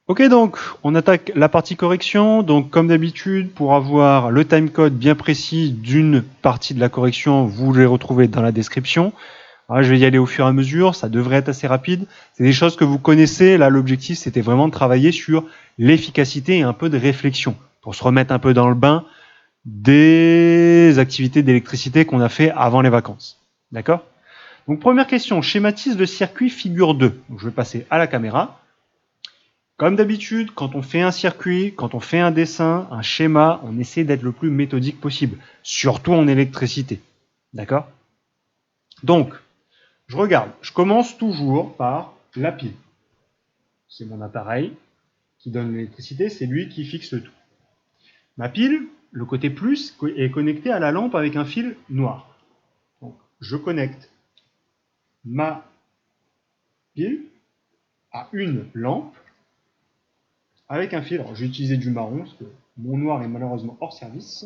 Ok, donc on attaque la partie correction. Donc comme d'habitude, pour avoir le timecode bien précis d'une partie de la correction, vous les retrouvez dans la description. Alors, je vais y aller au fur et à mesure, ça devrait être assez rapide. C'est des choses que vous connaissez. Là, l'objectif, c'était vraiment de travailler sur l'efficacité et un peu de réflexion pour se remettre un peu dans le bain des activités d'électricité qu'on a fait avant les vacances. D'accord? Donc première question, schématise le circuit figure 2. Donc, je vais passer à la caméra. Comme d'habitude, quand on fait un circuit, quand on fait un dessin, un schéma, on essaie d'être le plus méthodique possible, surtout en électricité. D'accord? Donc, je regarde, je commence toujours par la pile. C'est mon appareil qui donne l'électricité, c'est lui qui fixe tout. Ma pile, le côté plus, est connecté à la lampe avec un fil noir. Donc, je connecte ma pile à une lampe avec un fil. Alors, j'ai utilisé du marron parce que mon noir est malheureusement hors service.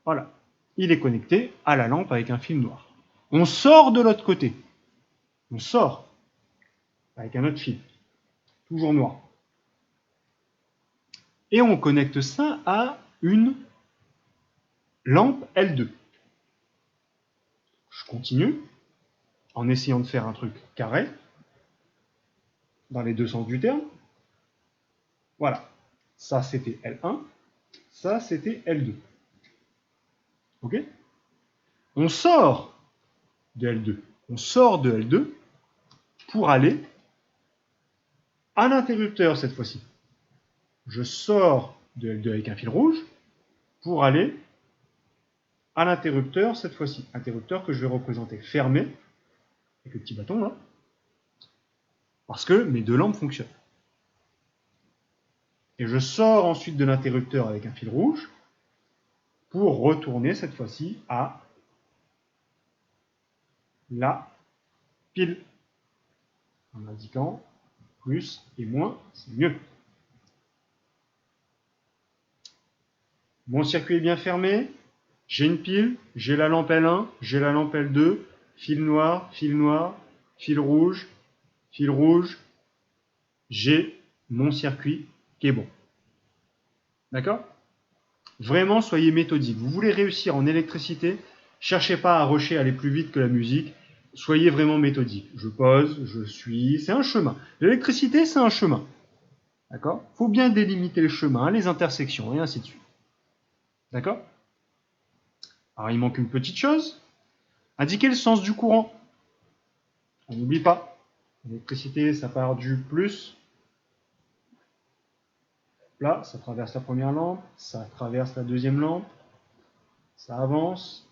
Voilà. Il est connecté à la lampe avec un fil noir. On sort de l'autre côté. On sort avec un autre fil, toujours noir. Et on connecte ça à une lampe L2. Je continue en essayant de faire un truc carré, dans les deux sens du terme. Voilà. Ça, c'était L1. Ça, c'était L2. OK? On sort de L2. On sort de L2 pour aller à l'interrupteur cette fois-ci. Je sors de L2 avec un fil rouge pour aller à l'interrupteur cette fois-ci. Interrupteur que je vais représenter fermé avec le petit bâton là, parce que mes deux lampes fonctionnent. Et je sors ensuite de l'interrupteur avec un fil rouge pour retourner cette fois-ci à la pile, en indiquant plus et moins, c'est mieux. Mon circuit est bien fermé, j'ai une pile, j'ai la lampe L1, j'ai la lampe L2, fil noir, fil rouge, j'ai mon circuit qui est bon. D'accord? Vraiment, soyez méthodique. Vous voulez réussir en électricité, cherchez pas à rusher, aller plus vite que la musique. Soyez vraiment méthodique. Je pose, je suis. C'est un chemin. L'électricité, c'est un chemin. D'accord? Il faut bien délimiter les chemins, les intersections, et ainsi de suite. D'accord? Alors, il manque une petite chose. Indiquer le sens du courant. On n'oublie pas. L'électricité, ça part du plus. Là, ça traverse la première lampe, ça traverse la deuxième lampe, ça avance,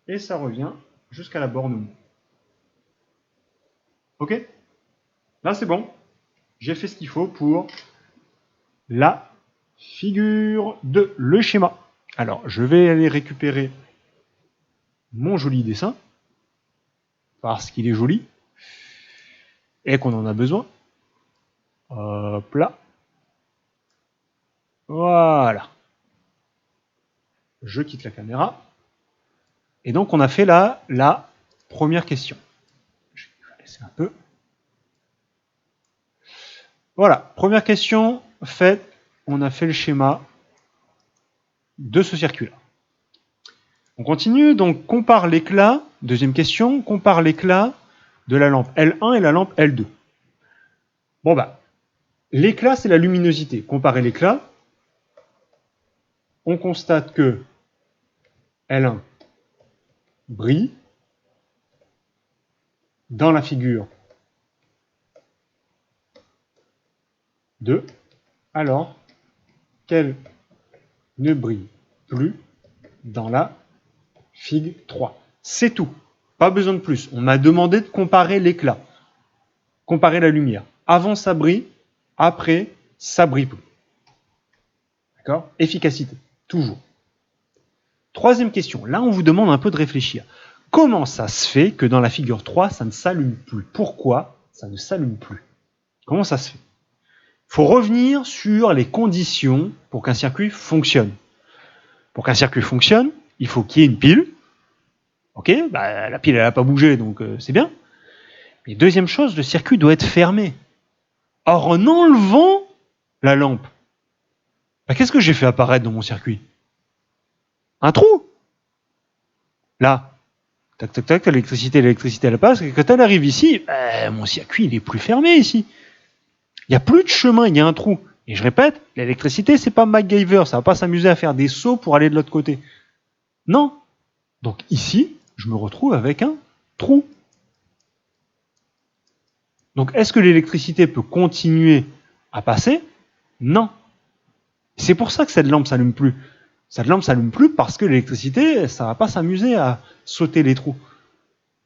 et ça revient jusqu'à la borne. Ok? Là, c'est bon. J'ai fait ce qu'il faut pour la figure de le schéma. Alors, je vais aller récupérer mon joli dessin, parce qu'il est joli, et qu'on en a besoin. Hop là. Voilà. Je quitte la caméra. Et donc, on a fait là la première question. Je vais laisser un peu. Voilà, première question faite. On a fait le schéma de ce circuit-là. On continue, donc compare l'éclat, deuxième question, compare l'éclat de la lampe L1 et la lampe L2. Bon bah, l'éclat c'est la luminosité. Comparer l'éclat, on constate que L1 brille dans la figure 2, alors qu'elle ne brille plus dans la figue 3. C'est tout, pas besoin de plus. On m'a demandé de comparer l'éclat, comparer la lumière. Avant ça brille, après ça brille plus. D'accord? Efficacité, toujours. Troisième question, là on vous demande un peu de réfléchir. Comment ça se fait que dans la figure 3, ça ne s'allume plus? Pourquoi ça ne s'allume plus? Comment ça se fait? Il faut revenir sur les conditions pour qu'un circuit fonctionne. Pour qu'un circuit fonctionne, il faut qu'il y ait une pile. Ok, bah, la pile elle n'a pas bougé, donc c'est bien. Et deuxième chose, le circuit doit être fermé. Or, en enlevant la lampe, qu'est-ce que j'ai fait apparaître dans mon circuit? Un trou. Là, tac, tac, tac, l'électricité, elle passe, et quand elle arrive ici, mon circuit, il est plus fermé ici. Il n'y a plus de chemin, il y a un trou. Et je répète, l'électricité, c'est pas MacGyver, ça va pas s'amuser à faire des sauts pour aller de l'autre côté. Non. Donc ici, je me retrouve avec un trou. Donc est-ce que l'électricité peut continuer à passer? Non. C'est pour ça que cette lampe s'allume plus. Cette lampe s'allume plus parce que l'électricité, ça va pas s'amuser à sauter les trous.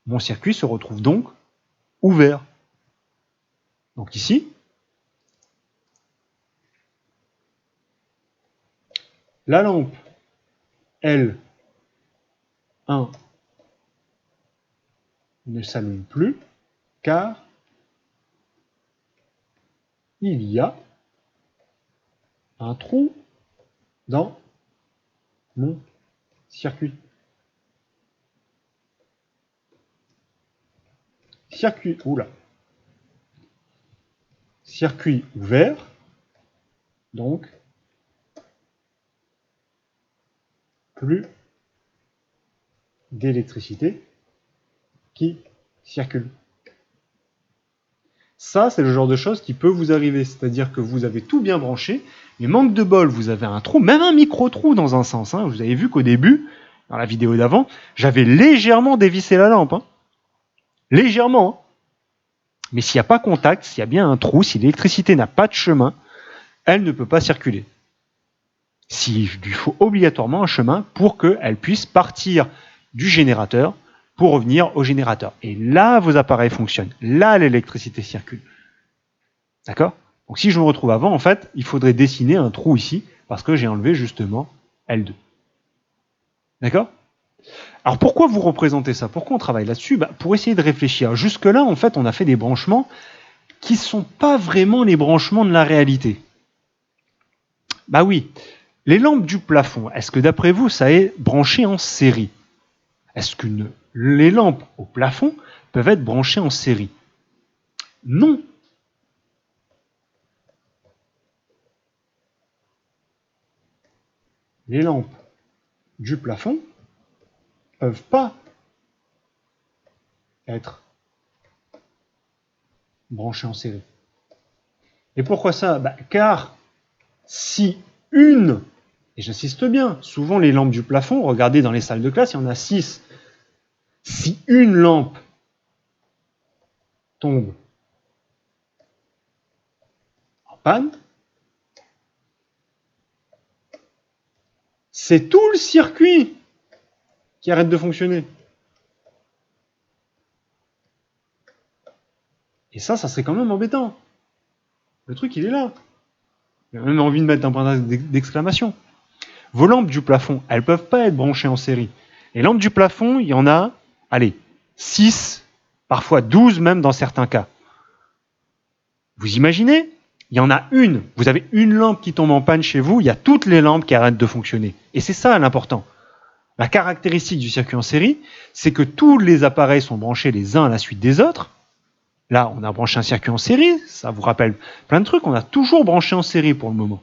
Mon circuit se retrouve donc ouvert. Donc ici, la lampe L1 ne s'allume plus car il y a un trou dans mon circuit. Circuit ouvert, donc plus d'électricité qui circule. Ça, c'est le genre de choses qui peut vous arriver, c'est-à-dire que vous avez tout bien branché, mais manque de bol, vous avez un trou, même un micro-trou dans un sens. Hein. Vous avez vu qu'au début, dans la vidéo d'avant, j'avais légèrement dévissé la lampe. Hein. Légèrement. Hein. Mais s'il n'y a pas contact, s'il y a bien un trou, si l'électricité n'a pas de chemin, elle ne peut pas circuler. Il lui faut obligatoirement un chemin pour qu'elle puisse partir du générateur pour revenir au générateur. Et là, vos appareils fonctionnent. Là, l'électricité circule. D'accord? Donc si je me retrouve avant, en fait, il faudrait dessiner un trou ici, parce que j'ai enlevé justement L2. D'accord? Alors pourquoi vous représentez ça? Pourquoi on travaille là-dessus? Pour essayer de réfléchir. Jusque-là, en fait, on a fait des branchements qui ne sont pas vraiment les branchements de la réalité. Bah oui, les lampes du plafond, est-ce que d'après vous, ça est branché en série? Est-ce que les lampes au plafond peuvent être branchées en série? Non. Les lampes du plafond ne peuvent pas être branchées en série. Et pourquoi ça? Car si une, et j'insiste bien, souvent les lampes du plafond, regardez dans les salles de classe, il y en a 6. Si une lampe tombe en panne, c'est tout le circuit qui arrête de fonctionner. Et ça serait quand même embêtant. Le truc, il est là. J'ai même envie de mettre un point d'exclamation. Vos lampes du plafond, elles ne peuvent pas être branchées en série. Les lampes du plafond, il y en a, 6, parfois 12 même dans certains cas. Vous imaginez? Il y en a une. Vous avez une lampe qui tombe en panne chez vous, il y a toutes les lampes qui arrêtent de fonctionner. Et c'est ça l'important. La caractéristique du circuit en série, c'est que tous les appareils sont branchés les uns à la suite des autres. Là, on a branché un circuit en série, ça vous rappelle plein de trucs, on a toujours branché en série pour le moment.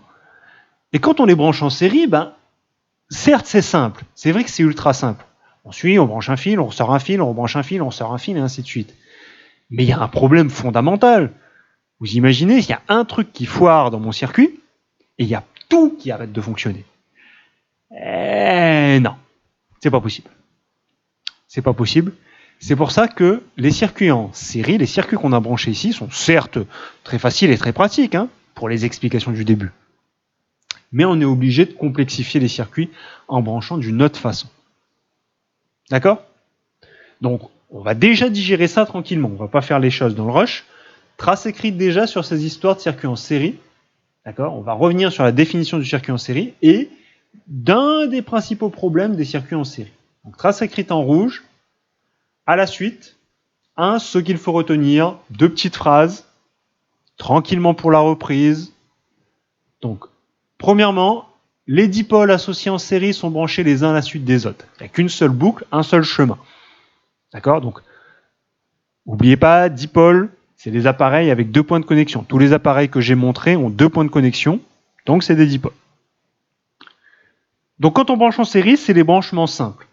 Et quand on les branche en série, certes c'est simple, c'est vrai que c'est ultra simple. On suit, on branche un fil, on ressort un fil, on rebranche un fil, on sort un fil, et ainsi de suite. Mais il y a un problème fondamental. Vous imaginez, il y a un truc qui foire dans mon circuit, et il y a tout qui arrête de fonctionner. Non, c'est pas possible. C'est pas possible. C'est pour ça que les circuits en série, les circuits qu'on a branchés ici, sont certes très faciles et très pratiques pour les explications du début. Mais on est obligé de complexifier les circuits en branchant d'une autre façon. D'accord? Donc, on va déjà digérer ça tranquillement. On ne va pas faire les choses dans le rush. Trace écrite déjà sur ces histoires de circuits en série. D'accord? On va revenir sur la définition du circuit en série et d'un des principaux problèmes des circuits en série. Donc, trace écrite en rouge. À la suite, ce qu'il faut retenir, 2 petites phrases, tranquillement pour la reprise. Donc, premièrement, les dipôles associés en série sont branchés les uns à la suite des autres. Il n'y a qu'une seule boucle, un seul chemin. D'accord? Donc, N'oubliez pas, dipôle, c'est des appareils avec 2 points de connexion. Tous les appareils que j'ai montrés ont 2 points de connexion, donc c'est des dipôles. Donc quand on branche en série, c'est les branchements simples.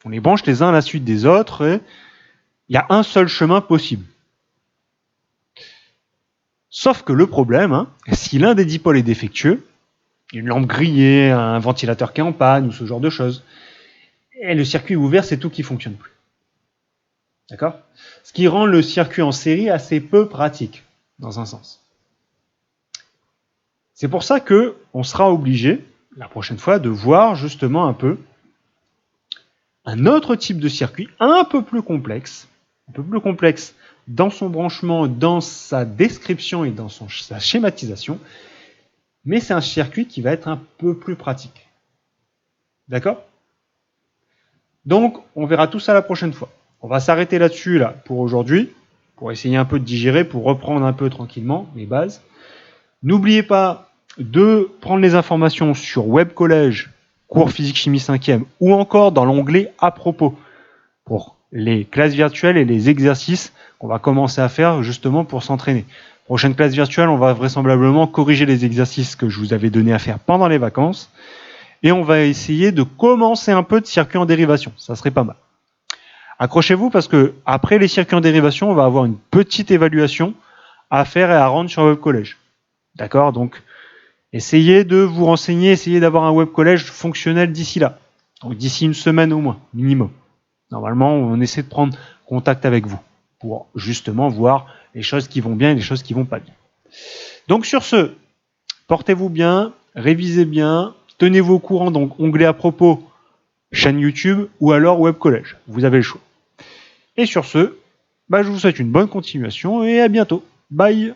On les branche les uns à la suite des autres, et il y a un seul chemin possible. Sauf que le problème, si l'un des dipôles est défectueux, une lampe grillée, un ventilateur qui est en panne ou ce genre de choses, et le circuit ouvert, c'est tout qui ne fonctionne plus. D'accord ? Ce qui rend le circuit en série assez peu pratique, dans un sens. C'est pour ça qu'on sera obligé, la prochaine fois, de voir justement un peu un autre type de circuit, un peu plus complexe dans son branchement, dans sa description et dans sa schématisation, mais c'est un circuit qui va être un peu plus pratique. D'accord ? Donc, on verra tout ça la prochaine fois. On va s'arrêter là-dessus là, pour aujourd'hui, pour essayer un peu de digérer, pour reprendre un peu tranquillement les bases. N'oubliez pas de prendre les informations sur Web Collège, cours physique chimie 5e, ou encore dans l'onglet à propos, pour les classes virtuelles et les exercices qu'on va commencer à faire justement pour s'entraîner. Prochaine classe virtuelle, on va vraisemblablement corriger les exercices que je vous avais donné à faire pendant les vacances, et on va essayer de commencer un peu de circuit en dérivation. Ça serait pas mal. Accrochez-vous parce que après les circuits en dérivation, on va avoir une petite évaluation à faire et à rendre sur Web Collège. D'accord ? Donc, essayez de vous renseigner, essayez d'avoir un Web Collège fonctionnel d'ici là. Donc, d'ici une semaine au moins, minimum. Normalement, on essaie de prendre contact avec vous pour justement voir les choses qui vont bien et les choses qui vont pas bien. Donc, sur ce, portez-vous bien, révisez bien, tenez-vous au courant, donc onglet à propos, chaîne YouTube ou alors Web Collège. Vous avez le choix. Et sur ce, je vous souhaite une bonne continuation et à bientôt. Bye!